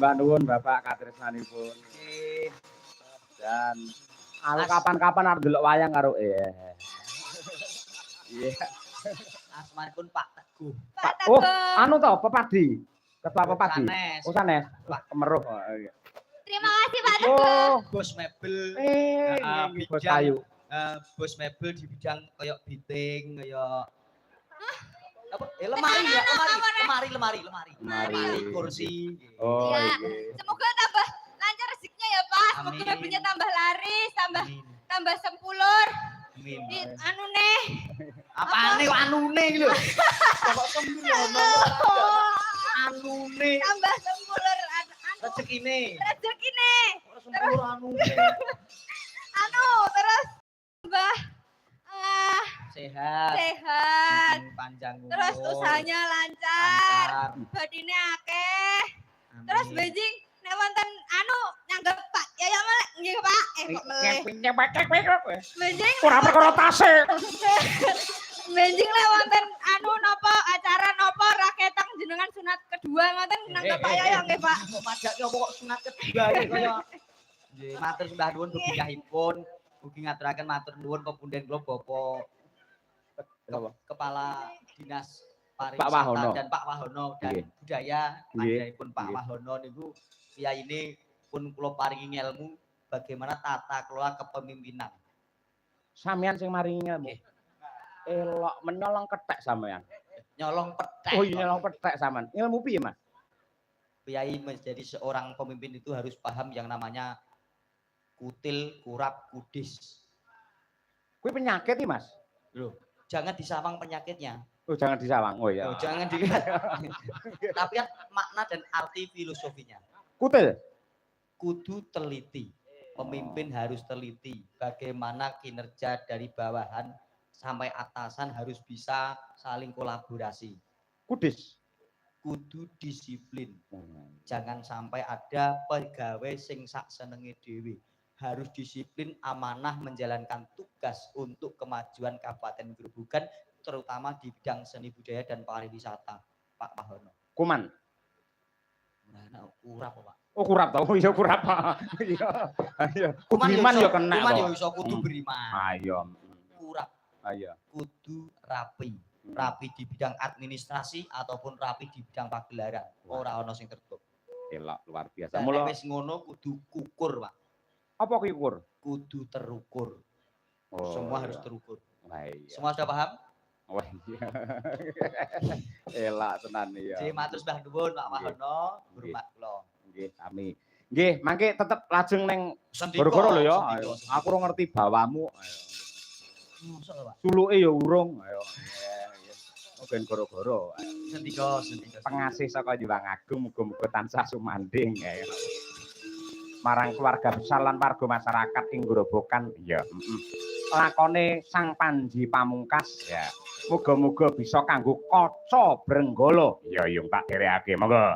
Mbak nuwun Bapak katresnanipun. Dan aku kapan-kapan arep delok wayang karo Iya. Asmanipun Pak Teguh. Pak Teguh. Oh, anu to, Pepadi. Ketua Pepadi. Sanes. Oh, sanes. Pak Kemeruh. Terima kasih Pak Teguh. Oh, Bos mebel. bos kayu. Bos mebel di bidang kayak biting, kayak apa? Lemari, kursi. Oh, ya. iya. Semoga tambah lancar rezekinya ya Pak. Semoga Amin. mobilnya tambah laris, Amin. tambah sempulur. Amin. Anu nih. Apane kok anune iki lho? Kok sembrono. Anune. Tambah sempulur Rezekine. rezekine. Kok sembrono anune. Terus tambah Sehat. sehat. Panjang umur. Terus usahanya lancar. Badine akeh. Terus Beijing nek wonten nyanggep Pak Yaya melek nggih Pak. Kok melek. Beijing Ora perkara tase. Beijing lek wonten napa acara napa raketang jenengan sunat kedua ngoten nangkep Pak Yaya nggih Pak. Majake apa kok sunat kedua iki kaya. Nggih, matur sembah nuwun bebiyahipun. Ugi ngaturaken matur nuwun pepunden kula Bapak Kepala Dinas Pariwisata dan Pak Wahono dan Budaya panjenenganipun Pak Wahono niku kiyaine pun kula paringi ilmu bagaimana tata kelola kepemimpinan. Sampeyan sing maringi ilmu. Elok menyolong kethek sampeyan. Nyolong petek. Oh, iya nyolong kethek sampean. Ilmu piye, Mas? Kiai menjadi seorang pemimpin itu harus paham yang namanya kutil, kurap, kudis. Kuwi penyakit iki, Mas. Loh, jangan disawang penyakitnya. Oh, jangan disawang. Oh ya. Loh, jangan dilihat. Tapi kan makna dan arti filosofinya. Kutil. Kudu teliti. Pemimpin harus teliti. Bagaimana kinerja dari bawahan sampai atasan harus bisa saling kolaborasi. Kudis. Kudu disiplin. Jangan sampai ada pegawai sing sak senenge dhewe. Harus disiplin, amanah menjalankan tugas untuk kemajuan Kabupaten Grobogan, terutama di bidang seni budaya dan pariwisata. Pak Wahono. Kuman. Nah, kurap Pak. Oh, kurap tau. Oh iya kurap. Iya. Iya. Beriman ya kena. Kuman ya iso kudu beriman. Ayo. Kurap. Ayo. Kudu rapi. Rapi di bidang administrasi ataupun rapi di bidang pagelaran. Ora ono sing tertutup. Elok luar biasa. Mula wis ngono kudu kukur, Pak. Apa kuwi ukur? Kudu terukur. Oh, semua iya. harus terukur. Nah, iya. Semua sudah paham? Wah iya. Elak tenan iya. Jadi matur sembah nuwun Pak Wahono, hormat kula. Nggih, sami. Nggih, mangke tetep lajeng ning Sendika. goro-goro lho ya. Sendika. Ayo. Aku ora ngerti bawamu. Ayo. Mosok Pak. Suluke ya urung. Ayo. Ben goro-goro. Sendika. Pengasih saka Hyang Agung muga-muga tansah sumanding. Ayo. Marang keluarga besar lan warga masyarakat ing Grobogan ya lakone Sang Panji Pamungkas ya muga-muga bisa kanggo kaca Brenggala ya yung tak derekake monggo.